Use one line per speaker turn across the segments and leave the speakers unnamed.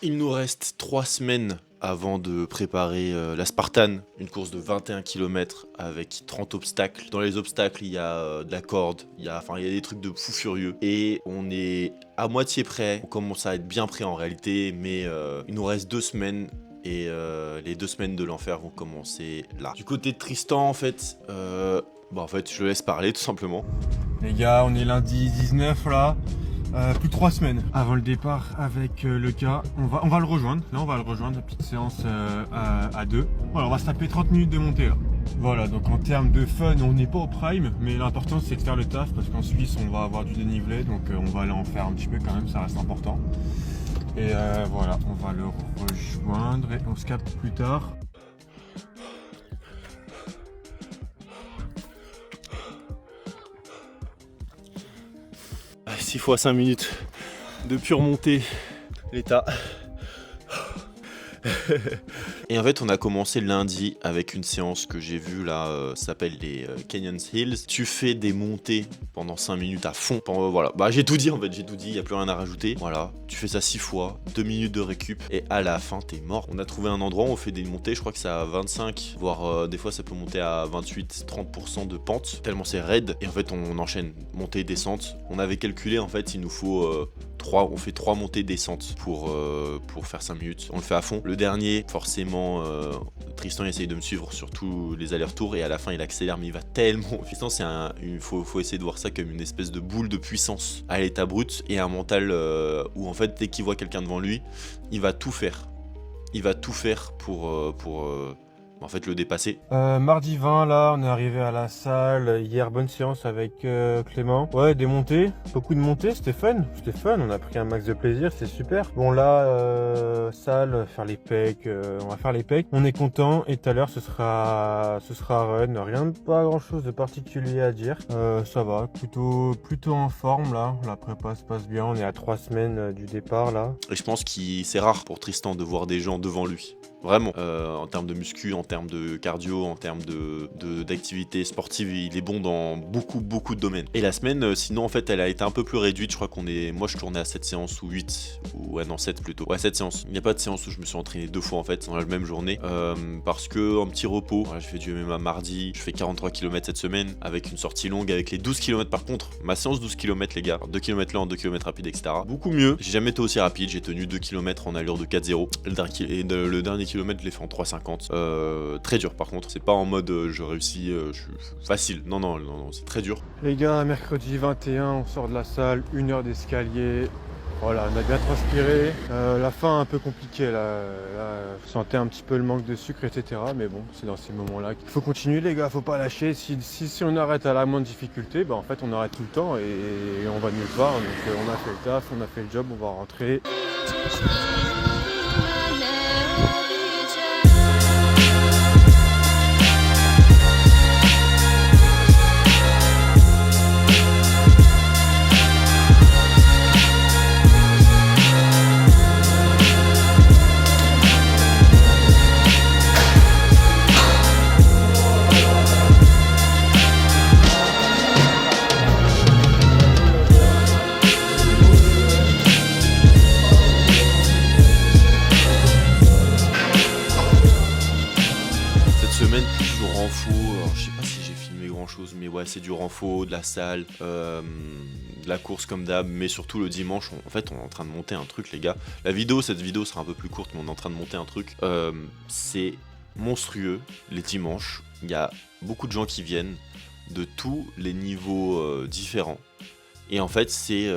Il nous reste 3 semaines avant de préparer la Spartan, une course de 21 km avec 30 obstacles. Dans les obstacles, il y a de la corde, il y a des trucs de fou furieux. Et on est à moitié prêt, on commence à être bien prêt en réalité, mais il nous reste 2 semaines. Et les 2 semaines de l'enfer vont commencer là. Du côté de Tristan, en fait, je le laisse parler tout simplement.
Les gars, on est lundi 19 là. Plus de 3 semaines avant le départ avec le cas. On va le rejoindre. Là, on va le rejoindre. La petite séance à 2. Voilà, on va se taper 30 minutes de montée là. Voilà, donc en termes de fun, on n'est pas au prime, mais l'important c'est de faire le taf parce qu'en Suisse, on va avoir du dénivelé, donc on va aller en faire un petit peu quand même, ça reste important. Et voilà, on va le rejoindre et on se capte plus tard.
Ah, 6 fois 5 minutes de pure montée, l'état. Et en fait, on a commencé lundi avec une séance que j'ai vue là, s'appelle les Canyons Hills. Tu fais des montées pendant 5 minutes à fond. Voilà, j'ai tout dit en fait, il n'y a plus rien à rajouter. Voilà, tu fais ça 6 fois, 2 minutes de récup et à la fin, t'es mort. On a trouvé un endroit où on fait des montées, je crois que c'est à 25, voire des fois ça peut monter à 28-30% de pente, tellement c'est raide. Et en fait, on enchaîne montée, descente. On avait calculé en fait, il nous faut... on fait 3 montées descentes pour faire 5 minutes. On le fait à fond. Le dernier, forcément, Tristan essaye de me suivre sur tous les allers-retours et à la fin il accélère, mais il va tellement. Tristan, faut essayer de voir ça comme une espèce de boule de puissance à l'état brut et un mental où en fait dès qu'il voit quelqu'un devant lui, il va tout faire. Il va tout faire pour en fait le dépasser.
Mardi 20 là, on est arrivé à la salle. Hier, bonne séance avec Clément. Ouais, des montées, beaucoup de montées, c'était fun, on a pris un max de plaisir, c'est super. Bon là, salle, faire les pecs, on va faire les pecs. On est content et tout à l'heure ce sera run, pas grand chose de particulier à dire. Ça va, plutôt en forme là, la prépa se passe bien, on est à 3 semaines du départ là.
Et je pense que c'est rare pour Tristan de voir des gens devant lui. Vraiment, en termes de muscu, en termes de cardio, en termes d'activité sportive, il est bon dans beaucoup de domaines. Et la semaine, sinon en fait, elle a été un peu plus réduite. Je crois moi je tournais à 7 séances ou 8, ouais non 7 plutôt. Ouais 7 séances. Il n'y a pas de séance où je me suis entraîné 2 fois en fait, dans la même journée. Parce que un petit repos, voilà, je fais du MMA mardi, je fais 43 km cette semaine, avec une sortie longue, avec les 12 km par contre. Ma séance 12 km les gars, 2 km lent, 2 km rapide, etc. Beaucoup mieux. J'ai jamais été aussi rapide, j'ai tenu 2 km en allure de 4-0. Le dernier kilomètre, je l'ai fait en 3,50. Très dur par contre, c'est pas en mode je réussis, je suis facile. Non, c'est très dur.
Les gars, mercredi 21, on sort de la salle, 1 heure d'escalier. Voilà, on a bien transpiré. La fin un peu compliquée là, vous sentez un petit peu le manque de sucre, etc. Mais bon, c'est dans ces moments-là qu'il faut continuer les gars, faut pas lâcher. Si on arrête à la moindre difficulté, en fait on arrête tout le temps et on va nulle part. Donc on a fait le taf, on a fait le job, on va rentrer.
Alors, je sais pas si j'ai filmé grand chose, mais ouais, c'est du renfo, de la salle, de la course comme d'hab, mais surtout le dimanche, on est en train de monter un truc, les gars. Cette vidéo sera un peu plus courte, mais on est en train de monter un truc. C'est monstrueux, les dimanches. Il y a beaucoup de gens qui viennent de tous les niveaux différents. Et en fait, c'est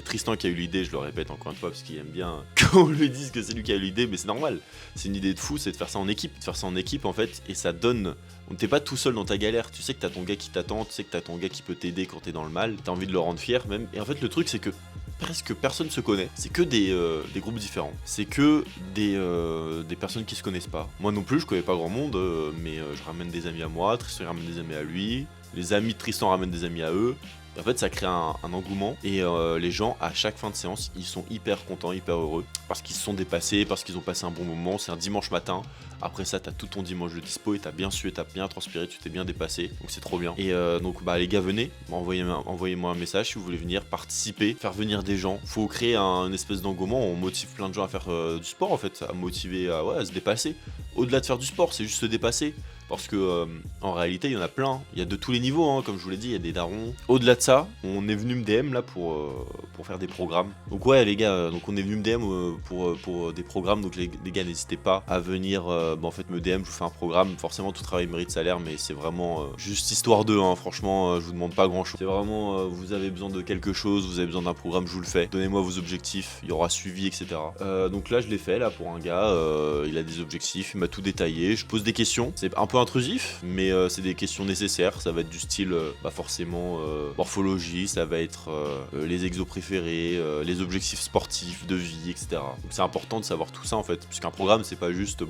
Tristan qui a eu l'idée, je le répète encore une fois, parce qu'il aime bien qu'on lui dise que c'est lui qui a eu l'idée, mais c'est normal. C'est une idée de fou, c'est de faire ça en équipe. En fait, et ça donne... T'es pas tout seul dans ta galère, tu sais que t'as ton gars qui t'attend, tu sais que t'as ton gars qui peut t'aider quand t'es dans le mal, t'as envie de le rendre fier même. Et en fait, le truc, c'est que presque personne se connaît. C'est que des groupes différents. C'est que des personnes qui se connaissent pas. Moi non plus, je connais pas grand monde, mais je ramène des amis à moi, Tristan ramène des amis à lui, les amis de Tristan ramènent des amis à eux. Et en fait, ça crée un engouement et les gens, à chaque fin de séance, ils sont hyper contents, hyper heureux parce qu'ils se sont dépassés, parce qu'ils ont passé un bon moment. C'est un dimanche matin. Après ça, t'as tout ton dimanche de dispo et t'as bien sué, t'as bien transpiré, tu t'es bien dépassé. Donc c'est trop bien. Et donc, les gars, venez, envoyez-moi un message si vous voulez venir participer, faire venir des gens. Faut créer une espèce d'engouement. On motive plein de gens à faire du sport en fait, à motiver à se dépasser. Au-delà de faire du sport, c'est juste se dépasser. Parce que en réalité, il y en a plein. Il y a de tous les niveaux, hein, comme je vous l'ai dit, il y a des darons. Au-delà de ça, on est venu me DM là pour faire des programmes. Donc ouais les gars, donc on est venu me DM pour des programmes. Donc les gars, n'hésitez pas à venir en fait me DM, je vous fais un programme. Forcément tout travail mérite salaire, mais c'est vraiment juste histoire d'eux, hein. Franchement, je vous demande pas grand chose. C'est vraiment vous avez besoin de quelque chose, vous avez besoin d'un programme, je vous le fais. Donnez-moi vos objectifs, il y aura suivi, etc. Donc là je l'ai fait là pour un gars, il a des objectifs, il m'a tout détaillé, je pose des questions. C'est un peu intrusif, mais c'est des questions nécessaires. Ça va être du style forcément morphologie, ça va être les exos préférés, les objectifs sportifs de vie, etc. Donc c'est important de savoir tout ça en fait, puisqu'un programme c'est pas juste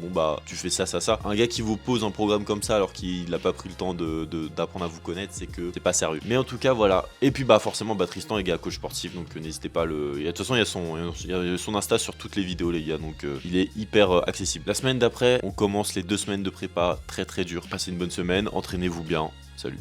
tu fais ça. Un gars qui vous pose un programme comme ça alors qu'il n'a pas pris le temps d'apprendre à vous connaître, c'est que c'est pas sérieux. Mais en tout cas voilà. Et puis forcément Tristan est gars coach sportif, donc n'hésitez pas de toute façon il y a son Insta sur toutes les vidéos les gars, donc il est hyper accessible. La semaine d'après on commence les 2 semaines de prépa très dur. Passez une bonne semaine, entraînez-vous bien, salut.